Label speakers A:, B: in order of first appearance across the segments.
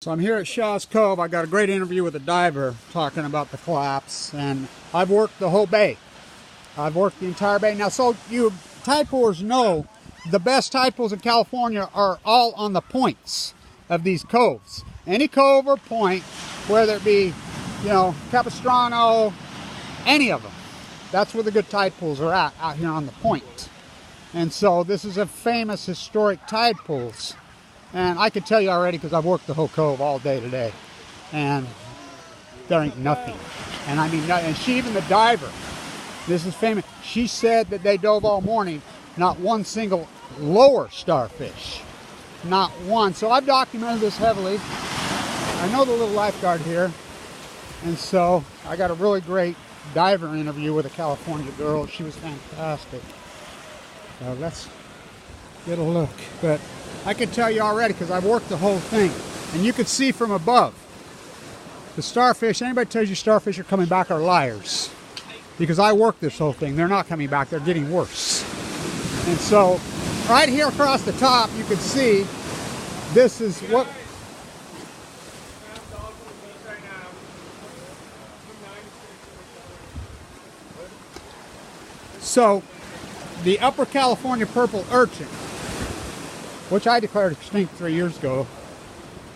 A: So I'm here at Shaw's Cove. I got a great interview with a diver talking about the collapse, and I've worked the whole bay. I've worked the entire bay. Now, so you tide poolers know the best tide pools in California are all on the points of these coves. Any cove or point, whether it be, Capistrano, any of them. That's where the good tide pools are at, out here on the point. And so this is a famous historic tide pools. And I can tell you already because I've worked the whole cove all day today. And there ain't nothing. And I mean, and she, even the diver, this is famous, she said that they dove all morning, not one single lower starfish. Not one. So I've documented this heavily. I know the little lifeguard here. And so I got a really great diver interview with a California girl. She was fantastic. So let's get a look. But I can tell you already because I've worked the whole thing. And you can see from above. The starfish, anybody tells you starfish are coming back are liars. Because I worked this whole thing. They're not coming back. They're getting worse. And so right here across the top, you can see this is what... So the Upper California purple urchin, which I declared extinct 3 years ago,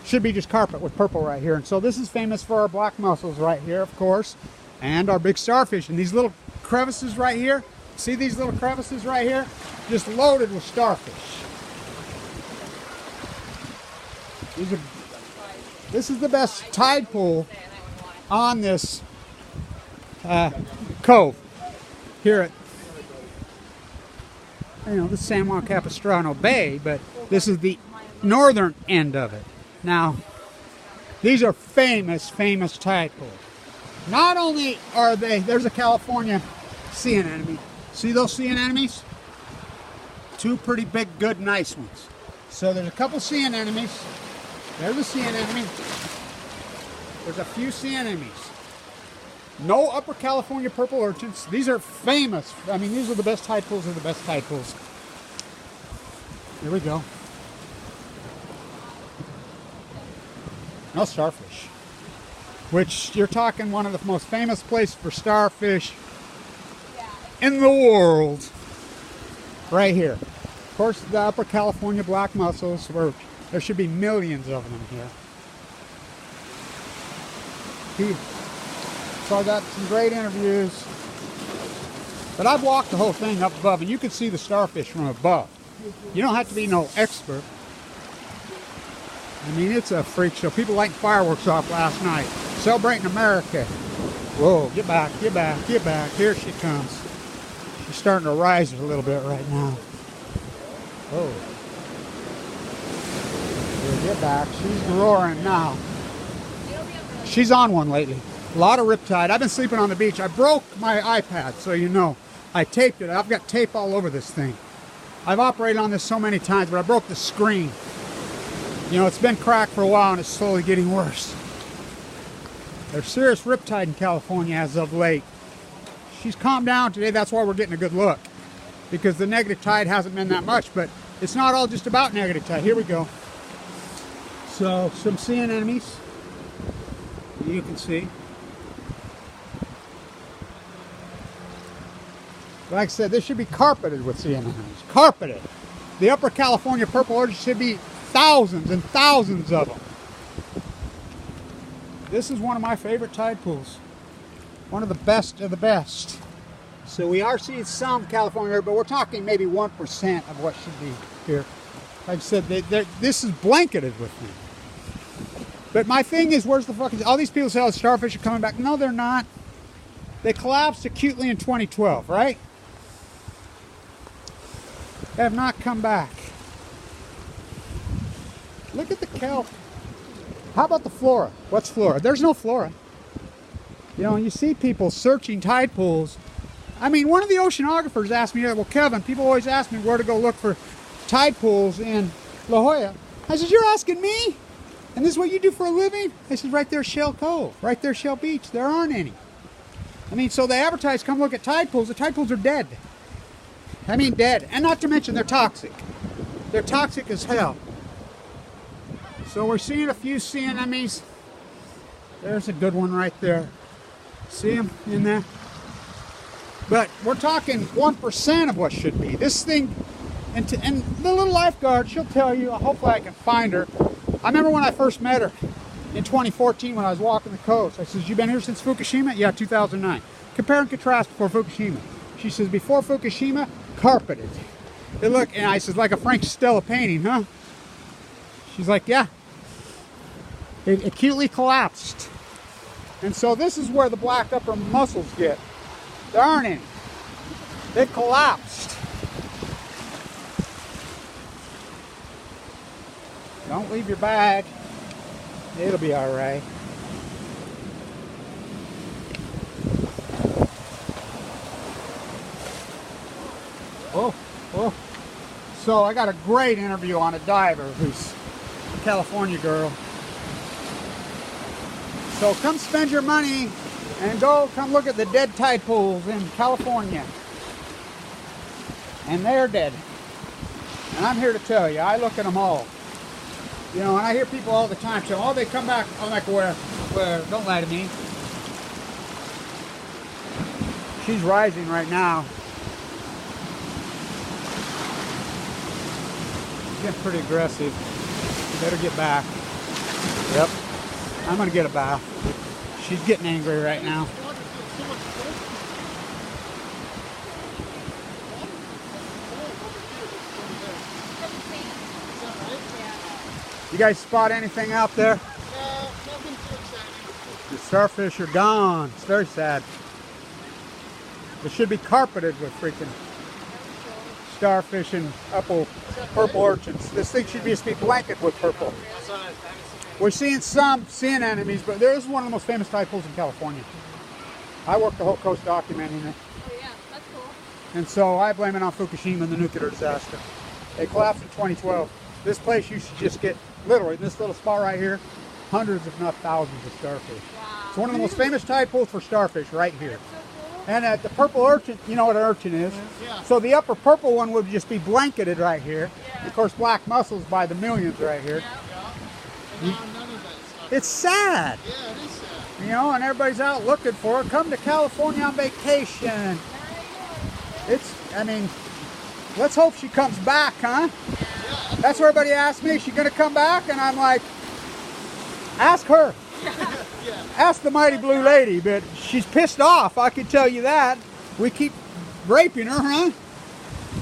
A: should be just carpet with purple right here. And so this is famous for our black mussels right here, of course, and our big starfish. And these little crevices right here, see these little crevices right here? Just loaded with starfish. This is the best tide pool on this cove here at the San Juan Capistrano Bay, but this is the northern end of it. Now, these are famous tide pools. Not only are they, there's a California sea anemone. See those sea anemones? Two pretty big, good, nice ones. So there's a couple sea anemones. There's a sea anemone. There's a few sea anemones. No Upper California purple urchins. These are famous. I mean, these are the best tide pools of the best tide pools. Here we go. No starfish. Which, you're talking one of the most famous places for starfish in the world. Right here. Of course, the Upper California black mussels, where there should be millions of them here. So I got some great interviews. But I've walked the whole thing up above, and you can see the starfish from above. You don't have to be no expert. I mean, it's a freak show. People lighting fireworks off last night. Celebrating America. Whoa, get back, get back, get back. Here she comes. She's starting to rise a little bit right now. Oh. Here, get back. She's roaring now. She's on one lately. A lot of riptide. I've been sleeping on the beach. I broke my iPad, so you know. I taped it. I've got tape all over this thing. I've operated on this so many times, but I broke the screen. It's been cracked for a while, and it's slowly getting worse. There's serious riptide in California as of late. She's calmed down today. That's why we're getting a good look. Because the negative tide hasn't been that much, but it's not all just about negative tide. Here we go. So, some sea anemones. You can see. Like I said, this should be carpeted with sea anemones. Carpeted. The Upper California purple urchin should be thousands and thousands of them. This is one of my favorite tide pools. One of the best of the best. So we are seeing some California, but we're talking maybe 1% of what should be here. Like I said, this is blanketed with them. But my thing is, where's the fucking... All these people say, oh, starfish are coming back. No, they're not. They collapsed acutely in 2012, right? They have not come back. Look at the kelp. How about the flora? What's flora? There's no flora. You see people searching tide pools. I mean, one of the oceanographers asked me, well, Kevin, people always ask me where to go look for tide pools in La Jolla. I said, you're asking me? And this is what you do for a living? I said, right there, Shell Cove. Right there, Shell Beach. There aren't any. I mean, so they advertise, come look at tide pools. The tide pools are dead. I mean, dead. And not to mention, they're toxic. They're toxic as hell. So we're seeing a few sea anemones. There's a good one right there. See them in there? But we're talking 1% of what should be. This thing, and the little lifeguard, she'll tell you, hopefully I can find her. I remember when I first met her in 2014 when I was walking the coast. I says, you been here since Fukushima? Yeah, 2009. Compare and contrast before Fukushima. She says, before Fukushima, carpeted. It looked, and I says, like a Frank Stella painting, huh? She's like, yeah. It acutely collapsed. And so this is where the black upper mussels get. There aren't any. They've collapsed. Don't leave your bag. It'll be all right. Oh, oh. So I got a great interview on a diver who's a California girl. So come spend your money and come look at the dead tide pools in California. And they're dead. And I'm here to tell you, I look at them all. You know, and I hear people all the time say, oh, they come back. I'm like, where? Don't lie to me. She's rising right now. She's getting pretty aggressive. You better get back. Yep. I'm going to get a bath. She's getting angry right now. You guys spot anything out there?
B: Nothing too exciting.
A: The starfish are gone. It's very sad. It should be carpeted with freaking starfish and purple urchins. This thing should just be blanketed with purple. We're seeing some sea anemones, but there is one of the most famous tide pools in California. I worked the whole coast documenting it.
B: Oh yeah, that's cool.
A: And so I blame it on Fukushima and the nuclear disaster. It collapsed in 2012. This place used to just get, literally, this little spot right here, hundreds if not thousands of starfish.
B: Wow.
A: It's one of the most famous tide pools for starfish right here.
B: So cool.
A: And the purple urchin, you know what an urchin is?
B: Yeah.
A: So the upper purple one would just be blanketed right here.
B: Yeah.
A: Of course, black mussels by the millions right here.
B: Yeah. And now none of that stuff.
A: It's sad.
B: Yeah, it is sad.
A: You know, and everybody's out looking for it. Come to California on vacation. It's, I mean, let's hope she comes back, huh?
B: Yeah.
A: That's what everybody asks me. Is she going to come back? And I'm like, ask her.
B: Yeah.
A: Ask the mighty blue lady, but she's pissed off. I can tell you that. We keep raping her, huh?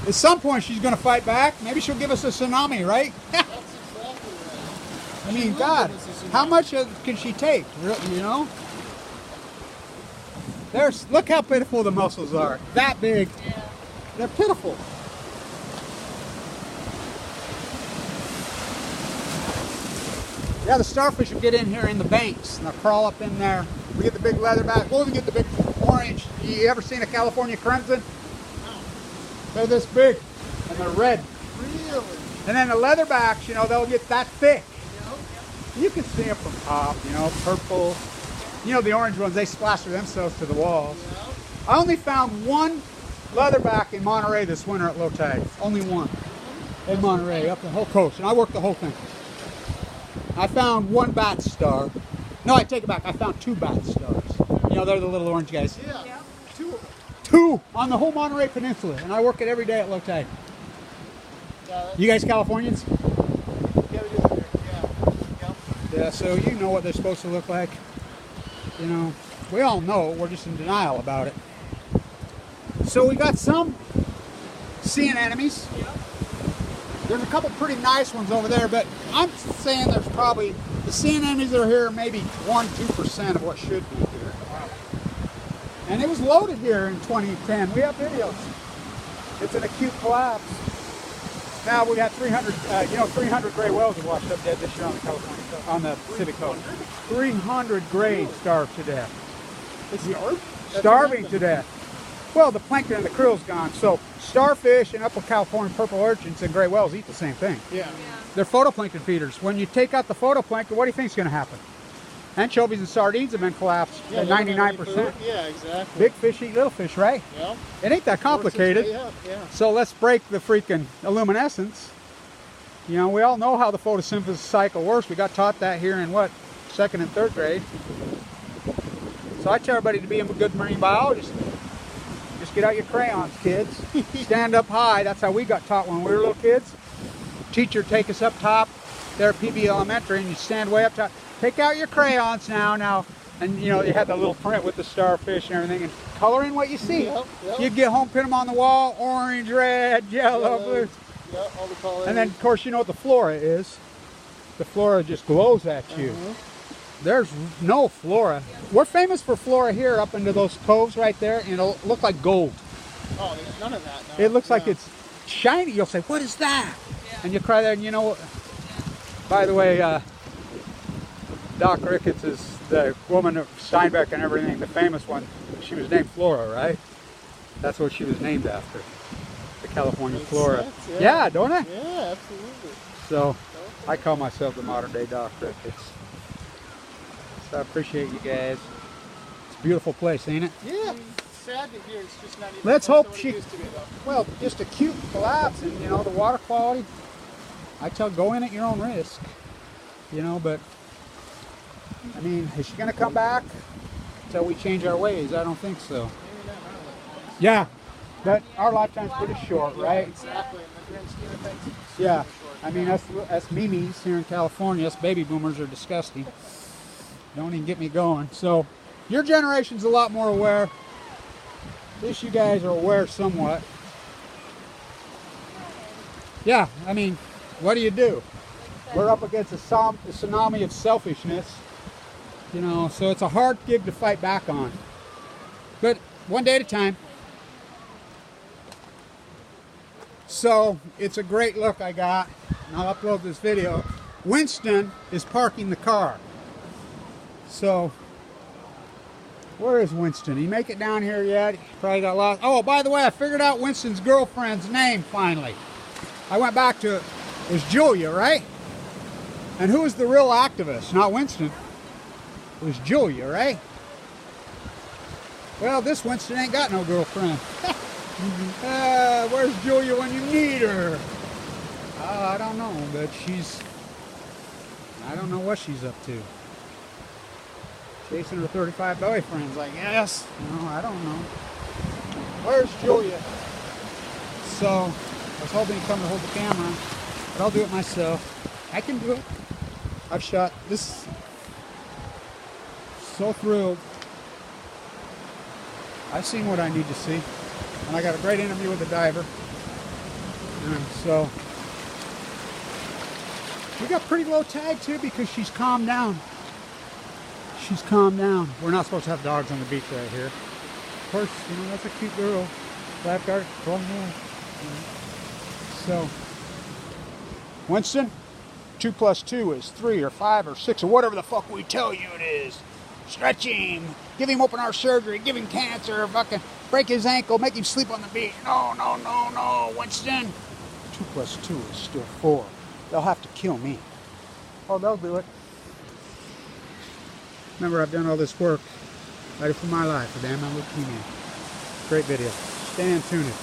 A: At some point, she's going to fight back. Maybe she'll give us a tsunami, right?
B: That's exactly right.
A: I mean,
B: She will
A: God,
B: give us a tsunami.
A: how much can she take? You know? Look how pitiful the mussels are. That big.
B: Yeah.
A: They're pitiful. Yeah, the starfish will get in here in the banks and they'll crawl up in there. We get the big leatherback. We'll even get the big orange. You ever seen a California crimson?
B: No.
A: They're this big and they're red.
B: Really?
A: And then the leatherbacks, you know, they'll get that thick.
B: Yeah.
A: You can see them from top, you know, purple. You know, the orange ones, they splatter themselves to the walls.
B: Yeah.
A: I only found one leatherback in Monterey this winter at low tide. Only one. In Monterey, up the whole coast. And I worked the whole thing. I found one bat star. No, I take it back. I found two bat stars. You know, they're the little orange guys.
B: Yeah. Yeah.
A: Two on the whole Monterey Peninsula. And I work it every day at low tide.
B: Yeah,
A: You guys Californians?
B: yeah, we do. Yeah.
A: Yeah, so you know what they're supposed to look like. You know, we all know. We're just in denial about it. So we got some sea anemones.
B: Yeah.
A: There's a couple pretty nice ones over there, but I'm saying there's probably, the sea anemones that are here, maybe 1-2% of what should be here. And it was loaded here in 2010. We have videos. It's an acute collapse. Now we got 300, 300 gray whales have washed up dead this year on the California coast, on the Pacific coast. 300 grays starved to death.
B: It's
A: Starving to death. Well, the plankton and the krill's gone. So starfish and upper California purple urchins and gray whales eat the same thing.
B: Yeah.
A: They're photoplankton feeders. When you take out the photoplankton, what do you think is going to happen? Anchovies and sardines have been collapsed at 99%.
B: Yeah, exactly.
A: Big fish eat little fish, right?
B: Yeah.
A: It ain't that complicated.
B: Yeah.
A: So let's break the freaking luminescence. You know, we all know how the photosynthesis cycle works. We got taught that here in what, 2nd and 3rd grade. So I tell everybody to be a good marine biologist. Just get out your crayons, kids. Stand up high. That's how we got taught when we were little kids. Teacher take us up top there at PB Elementary, and you stand way up top. Take out your crayons now. And you know, you had the little print with the starfish and everything, and color in what you see.
B: Yep.
A: You get home, pin them on the wall, orange, red, yellow, blue.
B: Yep, all the colors.
A: And then, of course, you know what the flora is. The flora just glows at you. There's no flora. We're famous for flora here up into those coves right there, and it'll look like gold.
B: Oh, there's none of that now.
A: It looks like it's shiny. You'll say, what is that? And you cry there, and you know what? By the way, Doc Ricketts is the woman of Steinbeck and everything, the famous one. She was named Flora, right? That's what she was named after. The California
B: Makes
A: flora.
B: sense,
A: Yeah, don't it?
B: Yeah, absolutely.
A: So, I call myself the modern day Doc Ricketts. So I appreciate you guys. It's a beautiful place, ain't it?
B: Yeah. Sad to hear it's just not even
A: Let's
B: close to
A: hope
B: what
A: she,
B: it used to be, though.
A: well, just acute collapse, and you know, the water quality, I tell, go in at your own risk, you know, but I mean, is she gonna come back until we change our ways? I don't think so.
B: Maybe not in our lifetime.
A: Yeah, but our lifetime's pretty short, right?
B: Exactly. In the grand scheme of things, it's
A: Yeah,
B: super short.
A: I mean, us memes here in California, us baby boomers are disgusting. Don't even get me going. So, your generation's a lot more aware. At least you guys are aware somewhat. Yeah, I mean, what do? We're up against a tsunami of selfishness. You know, so it's a hard gig to fight back on. But one day at a time. So, it's a great look I got, and I'll upload this video. Winston is parking the car. So, where is Winston? He make it down here yet? He probably got lost. Oh, by the way, I figured out Winston's girlfriend's name finally. I went back to it. It was Julia, right? And who was the real activist? Not Winston. It was Julia, right? Well, this Winston ain't got no girlfriend. Where's Julia when you need her? I don't know, but I don't know what she's up to. Chasing her 35 boyfriends, I guess. No, I don't know. Where's Julia? So, I was hoping to come to hold the camera, but I'll do it myself. I can do it. I've shot this. So thrilled. I've seen what I need to see. And I got a great interview with the diver. And so, we got pretty low tag too because she's calmed down. She's calmed down. We're not supposed to have dogs on the beach right here. Of course, you know, that's a cute girl. Lifeguard, go ahead. So, Winston, 2 + 2 is 3 or 5 or 6 or whatever the fuck we tell you it is. Stretch him. Give him open heart surgery. Give him cancer. Fucking break his ankle. Make him sleep on the beach. No, Winston. 2 + 2 is still 4. They'll have to kill me. Oh, they'll do it. Remember, I've done all this work fighting for my life, for damn my leukemia. Great video. Stay tuned.